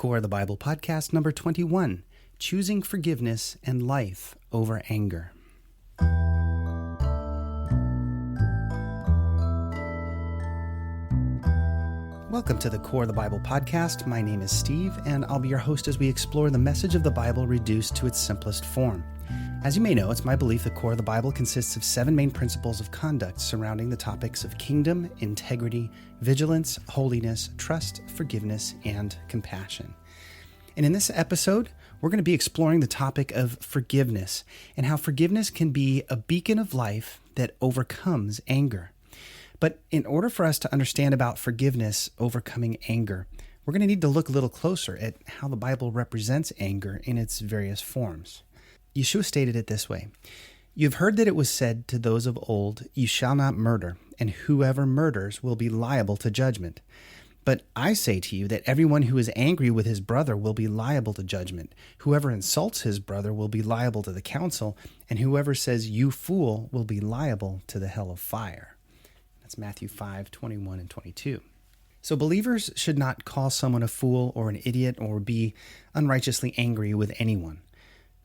Core of the Bible podcast number 21, Choosing Forgiveness and Life Over Anger. Welcome to the Core of the Bible podcast. My name is Steve, and I'll be your host as we explore the message of the Bible reduced to its simplest form. As you may know, it's my belief the Core of the Bible consists of 7 main principles of conduct surrounding the topics of kingdom, integrity, vigilance, holiness, trust, forgiveness, and compassion. And in this episode, we're going to be exploring the topic of forgiveness and how forgiveness can be a beacon of life that overcomes anger. But in order for us to understand about forgiveness overcoming anger, we're going to need to look a little closer at how the Bible represents anger in its various forms. Yeshua stated it this way: "You've heard that it was said to those of old, 'You shall not murder, and whoever murders will be liable to judgment.' But I say to you that everyone who is angry with his brother will be liable to judgment. Whoever insults his brother will be liable to the council, and whoever says, 'You fool,' will be liable to the hell of fire." That's Matthew 5:21 and 22. So believers should not call someone a fool or an idiot or be unrighteously angry with anyone.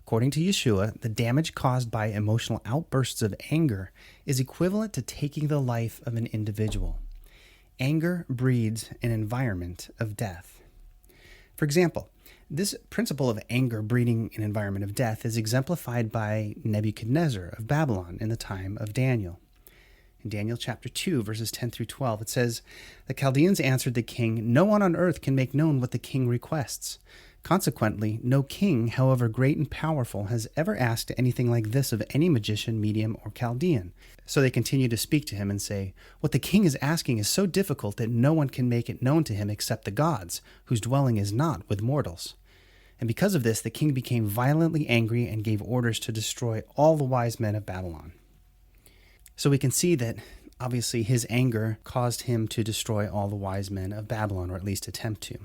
According to Yeshua, the damage caused by emotional outbursts of anger is equivalent to taking the life of an individual. Anger breeds an environment of death. For example, this principle of anger breeding an environment of death is exemplified by Nebuchadnezzar of Babylon in the time of Daniel. In Daniel chapter 2, verses 10 through 12, it says, "The Chaldeans answered the king, 'No one on earth can make known what the king requests. Consequently, no king, however great and powerful, has ever asked anything like this of any magician, medium, or Chaldean.' So they continue to speak to him and say, 'What the king is asking is so difficult that no one can make it known to him except the gods, whose dwelling is not with mortals.' And because of this, the king became violently angry and gave orders to destroy all the wise men of Babylon." So we can see that obviously his anger caused him to destroy all the wise men of Babylon, or at least attempt to.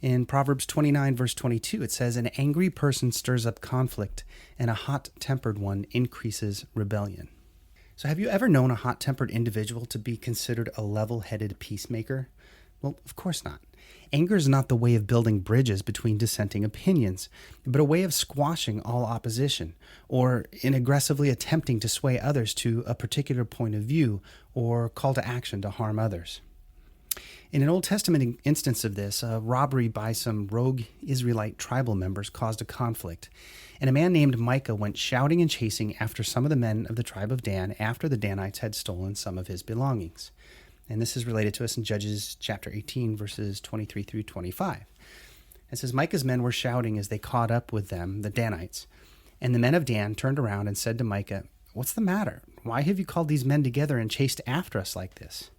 In Proverbs 29, verse 22, it says, "An angry person stirs up conflict, and a hot-tempered one increases rebellion." So have you ever known a hot-tempered individual to be considered a level-headed peacemaker? Well, of course not. Anger is not the way of building bridges between dissenting opinions, but a way of squashing all opposition, or in aggressively attempting to sway others to a particular point of view or call to action to harm others. In an Old Testament instance of this, a robbery by some rogue Israelite tribal members caused a conflict, and a man named Micah went shouting and chasing after some of the men of the tribe of Dan after the Danites had stolen some of his belongings. And this is related to us in Judges chapter 18, verses 23 through 25. It says, "Micah's men were shouting as they caught up with them, the Danites. And the men of Dan turned around and said to Micah, 'What's the matter? Why have you called these men together and chased after us like this?'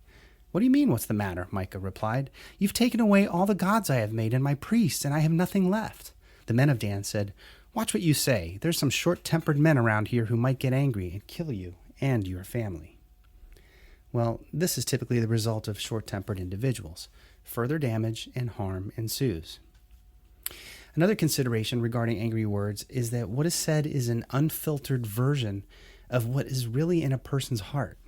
'What do you mean, what's the matter?' Micah replied. 'You've taken away all the gods I have made and my priests, and I have nothing left.' The men of Dan said, 'Watch what you say. There's some short-tempered men around here who might get angry and kill you and your family.'" Well, this is typically the result of short-tempered individuals. Further damage and harm ensues. Another consideration regarding angry words is that what is said is an unfiltered version of what is really in a person's heart.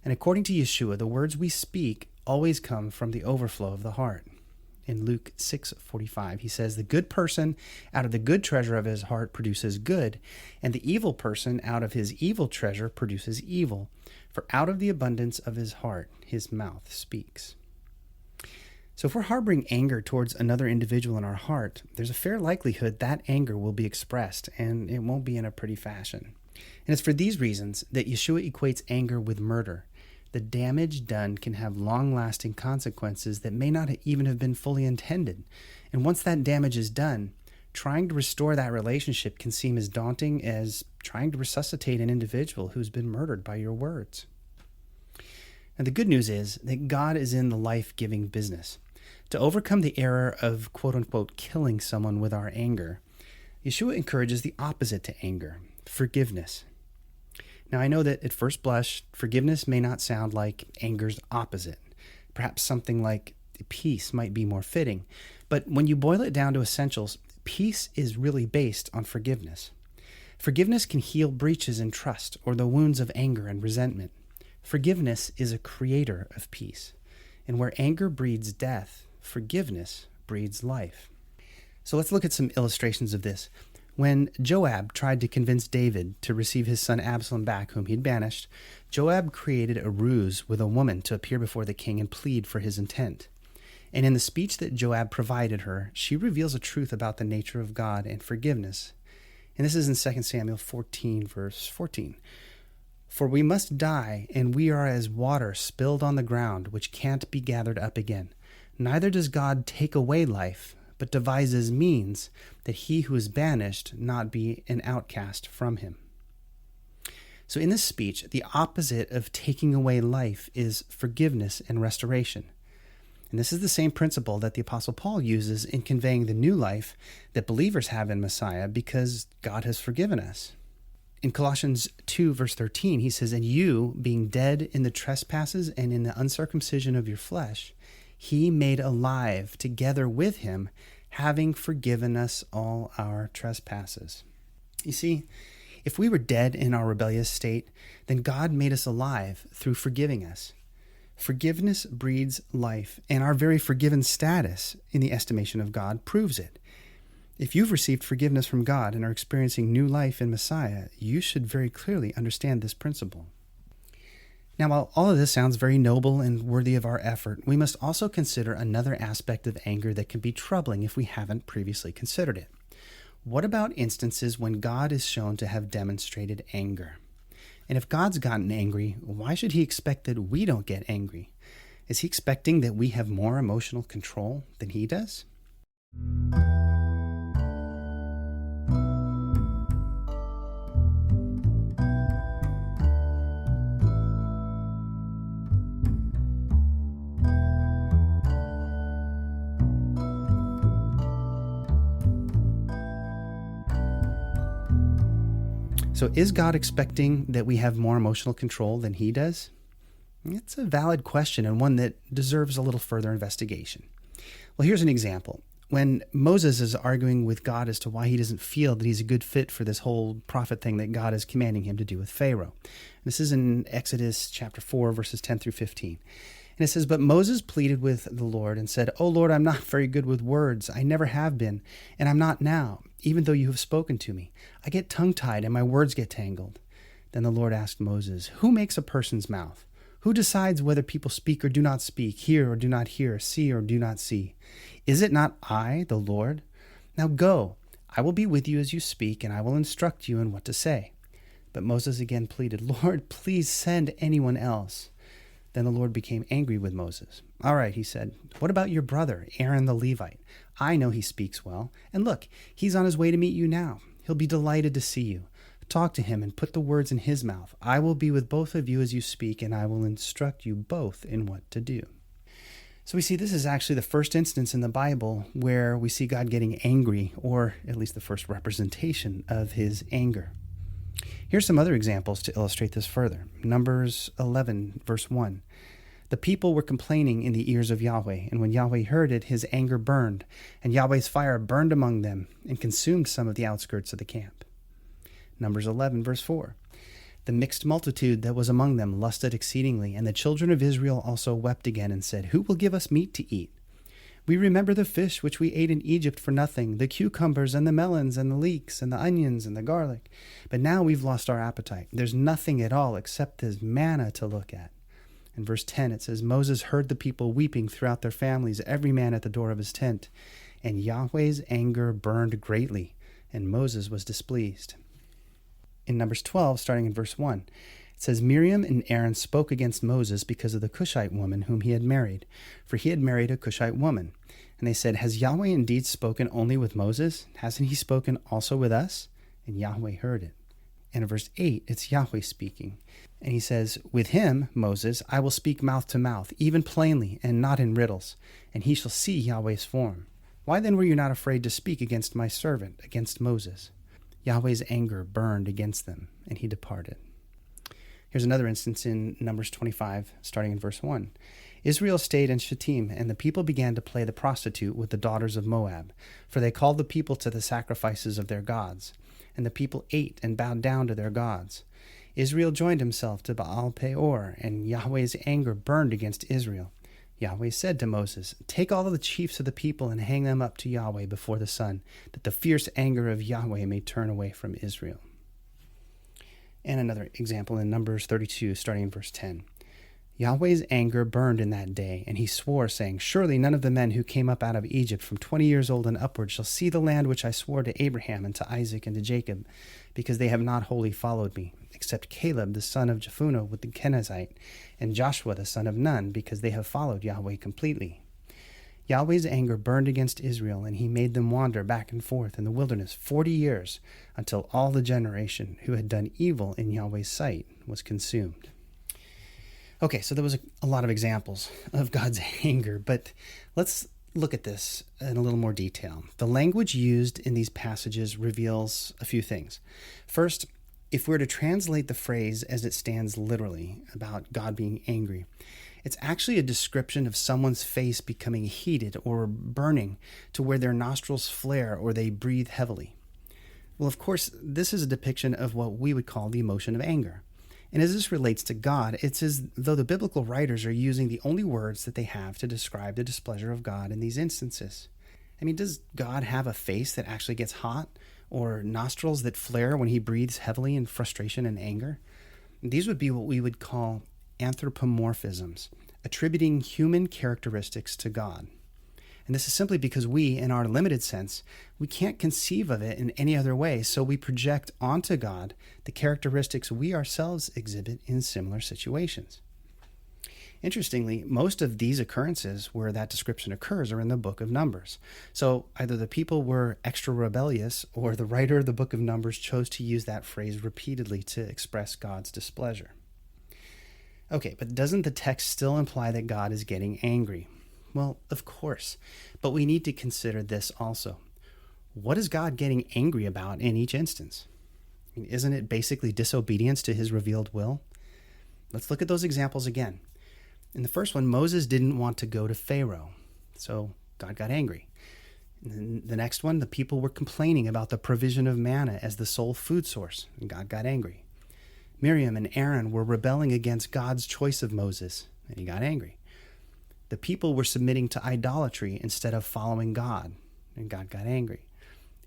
And according to Yeshua, the words we speak always come from the overflow of the heart. In Luke 6:45, he says, "The good person out of the good treasure of his heart produces good, and the evil person out of his evil treasure produces evil. For out of the abundance of his heart, his mouth speaks." So if we're harboring anger towards another individual in our heart, there's a fair likelihood that anger will be expressed, and it won't be in a pretty fashion. And it's for these reasons that Yeshua equates anger with murder. The damage done can have long-lasting consequences that may not even have been fully intended. And once that damage is done, trying to restore that relationship can seem as daunting as trying to resuscitate an individual who's been murdered by your words. And the good news is that God is in the life-giving business. To overcome the error of quote-unquote killing someone with our anger, Yeshua encourages the opposite to anger, forgiveness. Now, I know that at first blush, forgiveness may not sound like anger's opposite. Perhaps something like peace might be more fitting. But when you boil it down to essentials, peace is really based on forgiveness. Forgiveness can heal breaches in trust or the wounds of anger and resentment. Forgiveness is a creator of peace. And where anger breeds death, forgiveness breeds life. So let's look at some illustrations of this. When Joab tried to convince David to receive his son Absalom back, whom he'd banished, Joab created a ruse with a woman to appear before the king and plead for his intent. And in the speech that Joab provided her, she reveals a truth about the nature of God and forgiveness. And this is in 2 Samuel 14, verse 14. For we must die, and we are as water spilled on the ground, which can't be gathered up again. Neither does God take away life, but devises means that he who is banished not be an outcast from him. So in this speech, the opposite of taking away life is forgiveness and restoration. And this is the same principle that the Apostle Paul uses in conveying the new life that believers have in Messiah because God has forgiven us. In Colossians 2, verse 13, he says, "And you, being dead in the trespasses and in the uncircumcision of your flesh, he made alive together with him, having forgiven us all our trespasses." You see, if we were dead in our rebellious state, then God made us alive through forgiving us. Forgiveness breeds life, and our very forgiven status in the estimation of God proves it. If you've received forgiveness from God and are experiencing new life in Messiah, you should very clearly understand this principle. Now, while all of this sounds very noble and worthy of our effort, we must also consider another aspect of anger that can be troubling if we haven't previously considered it. What about instances when God is shown to have demonstrated anger? And if God's gotten angry, why should he expect that we don't get angry? Is he expecting that we have more emotional control than he does? So is God expecting that we have more emotional control than he does? It's a valid question and one that deserves a little further investigation. Well, here's an example. When Moses is arguing with God as to why he doesn't feel that he's a good fit for this whole prophet thing that God is commanding him to do with Pharaoh. This is in Exodus chapter 4, verses 10 through 15. And it says, "But Moses pleaded with the Lord and said, 'O Lord, I'm not very good with words. I never have been, and I'm not now, even though you have spoken to me. I get tongue-tied and my words get tangled.' Then the Lord asked Moses, 'Who makes a person's mouth? Who decides whether people speak or do not speak, hear or do not hear, see or do not see? Is it not I, the Lord? Now go, I will be with you as you speak, and I will instruct you in what to say.' But Moses again pleaded, 'Lord, please send anyone else.' Then the Lord became angry with Moses. 'All right,' he said, 'what about your brother, Aaron the Levite? I know he speaks well. And look, he's on his way to meet you now. He'll be delighted to see you. Talk to him and put the words in his mouth. I will be with both of you as you speak, and I will instruct you both in what to do.'" So we see this is actually the first instance in the Bible where we see God getting angry, or at least the first representation of his anger. Here's some other examples to illustrate this further. Numbers 11, verse 1. "The people were complaining in the ears of Yahweh, and when Yahweh heard it, his anger burned, and Yahweh's fire burned among them and consumed some of the outskirts of the camp." Numbers 11, verse 4. "The mixed multitude that was among them lusted exceedingly, and the children of Israel also wept again and said, 'Who will give us meat to eat? We remember the fish which we ate in Egypt for nothing, the cucumbers and the melons and the leeks and the onions and the garlic. But now we've lost our appetite. There's nothing at all except this manna to look at.'" In verse 10, it says, "Moses heard the people weeping throughout their families, every man at the door of his tent. And Yahweh's anger burned greatly, and Moses was displeased." In Numbers 12, starting in verse 1, it says, "Miriam and Aaron spoke against Moses because of the Cushite woman whom he had married, for he had married a Cushite woman. And they said, 'Has Yahweh indeed spoken only with Moses? Hasn't he spoken also with us?' And Yahweh heard it." And in verse 8, it's Yahweh speaking. And he says, "With him, Moses, I will speak mouth to mouth, even plainly, and not in riddles, and he shall see Yahweh's form. Why then were you not afraid to speak against my servant, against Moses?" Yahweh's anger burned against them, and he departed. Here's another instance in Numbers 25, starting in verse 1. "Israel stayed in Shittim, and the people began to play the prostitute with the daughters of Moab, for they called the people to the sacrifices of their gods. And the people ate and bowed down to their gods. Israel joined himself to Baal Peor, and Yahweh's anger burned against Israel. Yahweh said to Moses, "Take all of the chiefs of the people and hang them up to Yahweh before the sun, that the fierce anger of Yahweh may turn away from Israel." And another example in Numbers 32, starting in verse 10. Yahweh's anger burned in that day, and he swore, saying, "Surely none of the men who came up out of Egypt from 20 years old and upward shall see the land which I swore to Abraham and to Isaac and to Jacob, because they have not wholly followed me, except Caleb the son of Jephunneh with the Kenizzite, and Joshua the son of Nun, because they have followed Yahweh completely." Yahweh's anger burned against Israel, and he made them wander back and forth in the wilderness 40 years, until all the generation who had done evil in Yahweh's sight was consumed. Okay, so there was a lot of examples of God's anger, but let's look at this in a little more detail. The language used in these passages reveals a few things. First, if we're to translate the phrase as it stands literally about God being angry, it's actually a description of someone's face becoming heated or burning to where their nostrils flare or they breathe heavily. Well, of course, this is a depiction of what we would call the emotion of anger. And as this relates to God, it's as though the biblical writers are using the only words that they have to describe the displeasure of God in these instances. I mean, does God have a face that actually gets hot or nostrils that flare when he breathes heavily in frustration and anger? These would be what we would call anthropomorphisms, attributing human characteristics to God. And this is simply because we, in our limited sense, we can't conceive of it in any other way, so we project onto God the characteristics we ourselves exhibit in similar situations. Interestingly, most of these occurrences where that description occurs are in the book of Numbers. So either the people were extra rebellious, or the writer of the book of Numbers chose to use that phrase repeatedly to express God's displeasure. Okay, but doesn't the text still imply that God is getting angry? Well, of course, but we need to consider this also. What is God getting angry about in each instance? I mean, isn't it basically disobedience to his revealed will? Let's look at those examples again. In the first one, Moses didn't want to go to Pharaoh, so God got angry. In the next one, the people were complaining about the provision of manna as the sole food source, and God got angry. Miriam and Aaron were rebelling against God's choice of Moses, and he got angry. The people were submitting to idolatry instead of following God, and God got angry.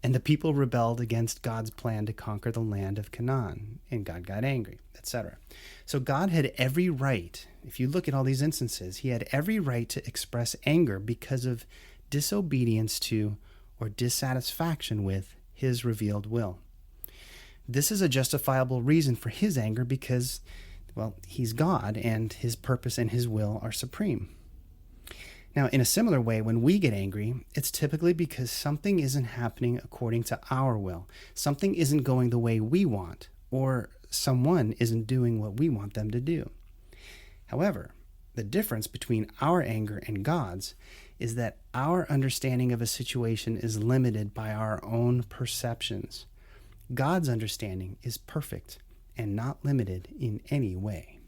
And the people rebelled against God's plan to conquer the land of Canaan, and God got angry, etc. So God had every right, if you look at all these instances, he had every right to express anger because of disobedience to or dissatisfaction with his revealed will. This is a justifiable reason for his anger because, well, he's God, and his purpose and his will are supreme. Now, in a similar way, when we get angry, it's typically because something isn't happening according to our will. Something isn't going the way we want, or someone isn't doing what we want them to do. However, the difference between our anger and God's is that our understanding of a situation is limited by our own perceptions. God's understanding is perfect and not limited in any way.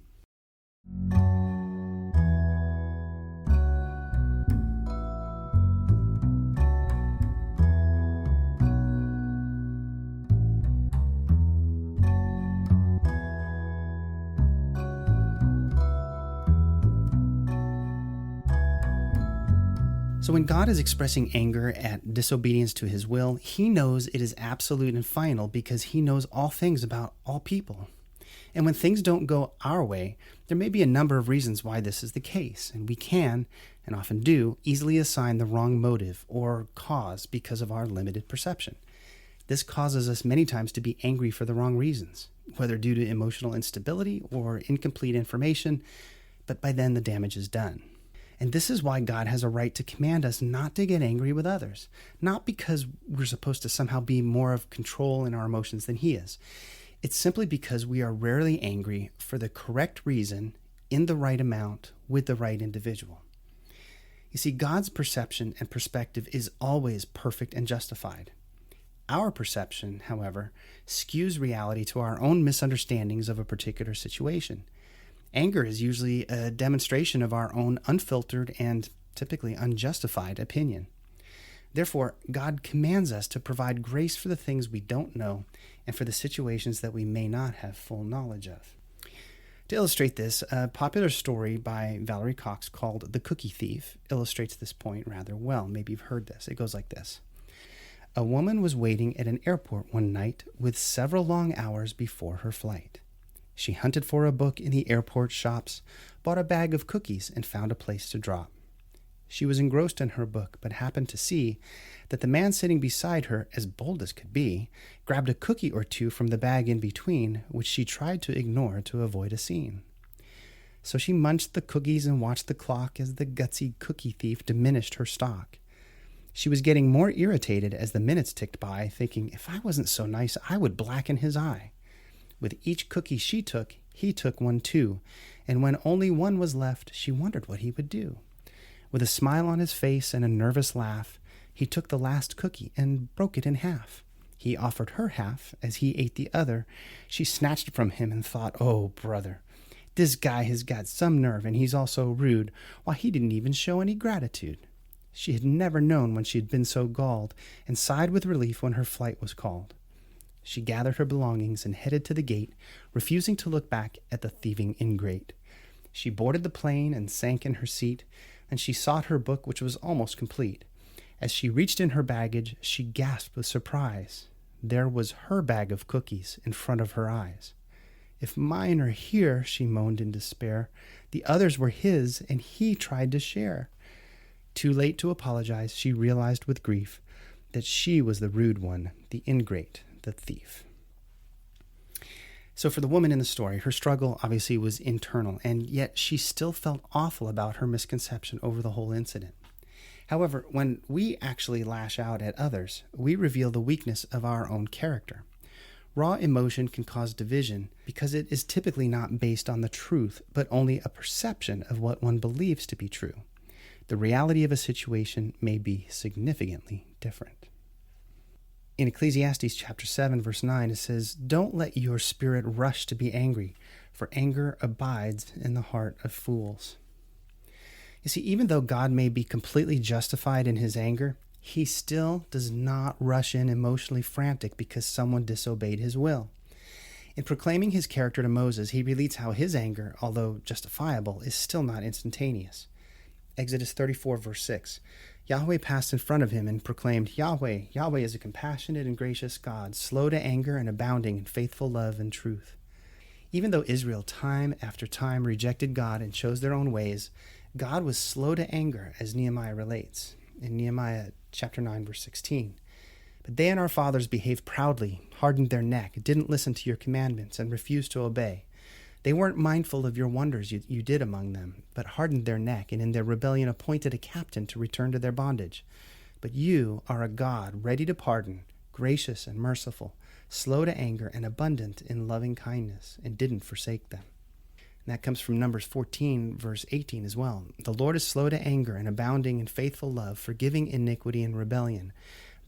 So when God is expressing anger at disobedience to his will, he knows it is absolute and final because he knows all things about all people. And when things don't go our way, there may be a number of reasons why this is the case, and we can, and often do, easily assign the wrong motive or cause because of our limited perception. This causes us many times to be angry for the wrong reasons, whether due to emotional instability or incomplete information, but by then the damage is done. And this is why God has a right to command us not to get angry with others, not because we're supposed to somehow be more of control in our emotions than he is. It's simply because we are rarely angry for the correct reason, in the right amount, with the right individual. You see, God's perception and perspective is always perfect and justified. Our perception, however, skews reality to our own misunderstandings of a particular situation. Anger is usually a demonstration of our own unfiltered and typically unjustified opinion. Therefore, God commands us to provide grace for the things we don't know and for the situations that we may not have full knowledge of. To illustrate this, a popular story by Valerie Cox called The Cookie Thief illustrates this point rather well. Maybe you've heard this. It goes like this. A woman was waiting at an airport one night with several long hours before her flight. She hunted for a book in the airport shops, bought a bag of cookies, and found a place to drop. She was engrossed in her book, but happened to see that the man sitting beside her, as bold as could be, grabbed a cookie or two from the bag in between, which she tried to ignore to avoid a scene. So she munched the cookies and watched the clock as the gutsy cookie thief diminished her stock. She was getting more irritated as the minutes ticked by, thinking, if I wasn't so nice, I would blacken his eye. With each cookie she took, he took one too, and when only one was left, she wondered what he would do. With a smile on his face and a nervous laugh, he took the last cookie and broke it in half. He offered her half as he ate the other. She snatched it from him and thought, oh, brother, this guy has got some nerve and he's also rude. Why, he didn't even show any gratitude. She had never known when she had been so galled, and sighed with relief when her flight was called. She gathered her belongings and headed to the gate, refusing to look back at the thieving ingrate. She boarded the plane and sank in her seat, and she sought her book, which was almost complete. As she reached in her baggage, she gasped with surprise. There was her bag of cookies in front of her eyes. If mine are here, she moaned in despair, the others were his, and he tried to share. Too late to apologize, she realized with grief that she was the rude one, the ingrate, the thief. So for the woman in the story, her struggle obviously was internal, and yet she still felt awful about her misconception over the whole incident. However, when we actually lash out at others, we reveal the weakness of our own character. Raw emotion can cause division because it is typically not based on the truth, but only a perception of what one believes to be true. The reality of a situation may be significantly different. In Ecclesiastes chapter 7, verse 9, it says, "Don't let your spirit rush to be angry, for anger abides in the heart of fools." You see, even though God may be completely justified in his anger, he still does not rush in emotionally frantic because someone disobeyed his will. In proclaiming his character to Moses, he relates how his anger, although justifiable, is still not instantaneous. Exodus 34, verse 6. Yahweh passed in front of him and proclaimed, Yahweh, Yahweh is a compassionate and gracious God, slow to anger and abounding in faithful love and truth. Even though Israel time after time rejected God and chose their own ways, God was slow to anger, as Nehemiah relates in Nehemiah chapter 9, verse 16. But they and our fathers behaved proudly, hardened their neck, didn't listen to your commandments, and refused to obey. They weren't mindful of your wonders you did among them, but hardened their neck, and in their rebellion appointed a captain to return to their bondage. But you are a God ready to pardon, gracious and merciful, slow to anger, and abundant in loving kindness, and didn't forsake them. And that comes from Numbers 14, verse 18 as well. The Lord is slow to anger and abounding in faithful love, forgiving iniquity and rebellion.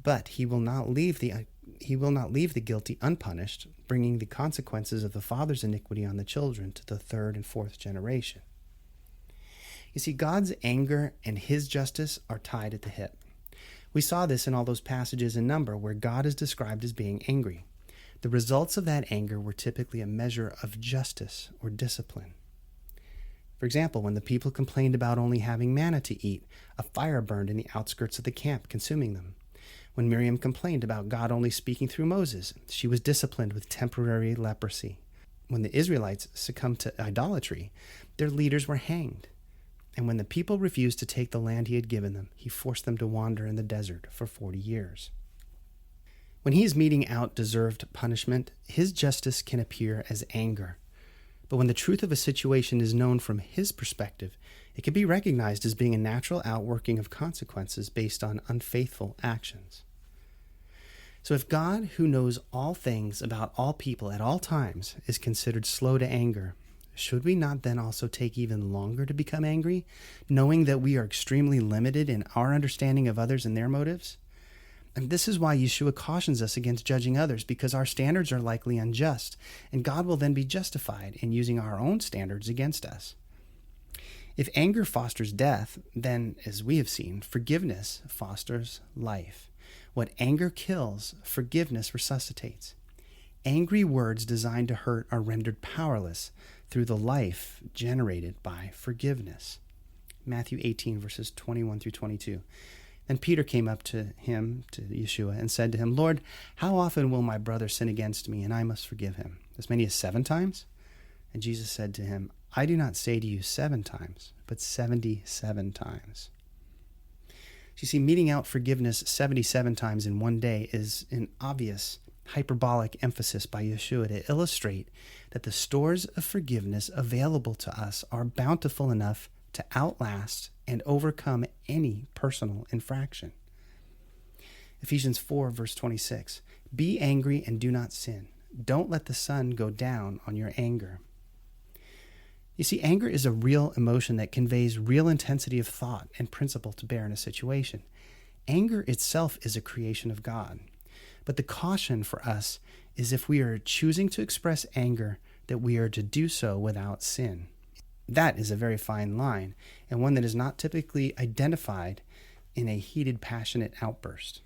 But he will not leave the guilty unpunished, bringing the consequences of the father's iniquity on the children to the third and fourth generation. You see, God's anger and his justice are tied at the hip. We saw this in all those passages in Number where God is described as being angry. The results of that anger were typically a measure of justice or discipline. For example, when the people complained about only having manna to eat, a fire burned in the outskirts of the camp, consuming them. When Miriam complained about God only speaking through Moses, she was disciplined with temporary leprosy. When the Israelites succumbed to idolatry, their leaders were hanged. And when the people refused to take the land he had given them, he forced them to wander in the desert for 40 years. When he is meting out deserved punishment, his justice can appear as anger. But when the truth of a situation is known from his perspective, it can be recognized as being a natural outworking of consequences based on unfaithful actions. So if God, who knows all things about all people at all times, is considered slow to anger, should we not then also take even longer to become angry, knowing that we are extremely limited in our understanding of others and their motives? And this is why Yeshua cautions us against judging others, because our standards are likely unjust, and God will then be justified in using our own standards against us. If anger fosters death, then, as we have seen, forgiveness fosters life. What anger kills, forgiveness resuscitates. angry words designed to hurt are rendered powerless through the life generated by forgiveness. Matthew 18, verses 21 through 22. Then Peter came up to him, to Yeshua, and said to him, Lord, how often will my brother sin against me, and I must forgive him? As many as 7 times? And Jesus said to him, I do not say to you 7 times, but 77 times. You see, meting out forgiveness 77 times in one day is an obvious hyperbolic emphasis by Yeshua to illustrate that the stores of forgiveness available to us are bountiful enough to outlast and overcome any personal infraction. Ephesians 4, verse 26, be angry and do not sin. Don't let the sun go down on your anger. You see, anger is a real emotion that conveys real intensity of thought and principle to bear in a situation. Anger itself is a creation of God. But the caution for us is if we are choosing to express anger, that we are to do so without sin. That is a very fine line, and one that is not typically identified in a heated, passionate outburst.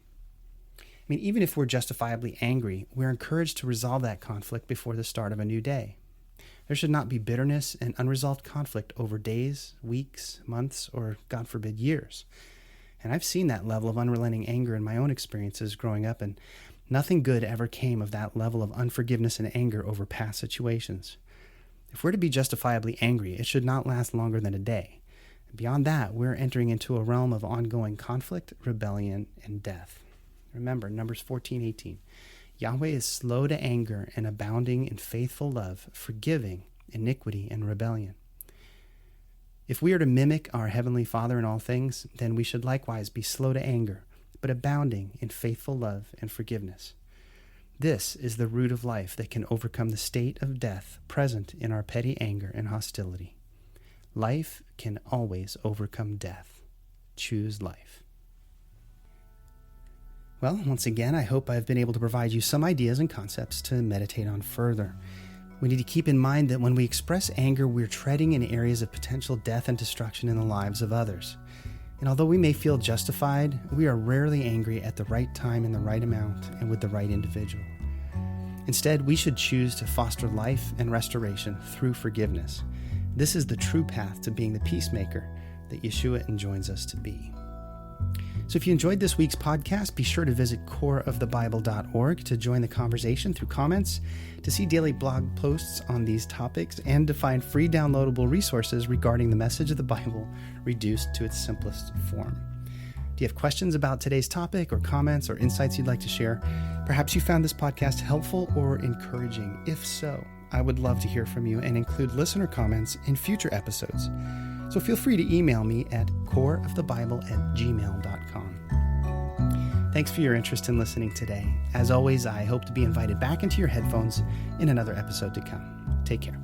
I mean, even if we're justifiably angry, we're encouraged to resolve that conflict before the start of a new day. There should not be bitterness and unresolved conflict over days, weeks, months, or, God forbid, years. And I've seen that level of unrelenting anger in my own experiences growing up, and nothing good ever came of that level of unforgiveness and anger over past situations. If we're to be justifiably angry, it should not last longer than a day. Beyond that, we're entering into a realm of ongoing conflict, rebellion, and death. Remember, Numbers 14:18. Yahweh is slow to anger and abounding in faithful love, forgiving iniquity and rebellion. If we are to mimic our Heavenly Father in all things, then we should likewise be slow to anger, but abounding in faithful love and forgiveness. This is the root of life that can overcome the state of death present in our petty anger and hostility. Life can always overcome death. Choose life. Well, once again, I hope I've been able to provide you some ideas and concepts to meditate on further. We need to keep in mind that when we express anger, we're treading in areas of potential death and destruction in the lives of others. And although we may feel justified, we are rarely angry at the right time in the right amount and with the right individual. Instead, we should choose to foster life and restoration through forgiveness. This is the true path to being the peacemaker that Yeshua enjoins us to be. So if you enjoyed this week's podcast, be sure to visit coreofthebible.org to join the conversation through comments, to see daily blog posts on these topics, and to find free downloadable resources regarding the message of the Bible reduced to its simplest form. Do you have questions about today's topic or comments or insights you'd like to share? Perhaps you found this podcast helpful or encouraging. If so, I would love to hear from you and include listener comments in future episodes. So feel free to email me at coreofthebible@gmail.com. Thanks for your interest in listening today. As always, I hope to be invited back into your headphones in another episode to come. Take care.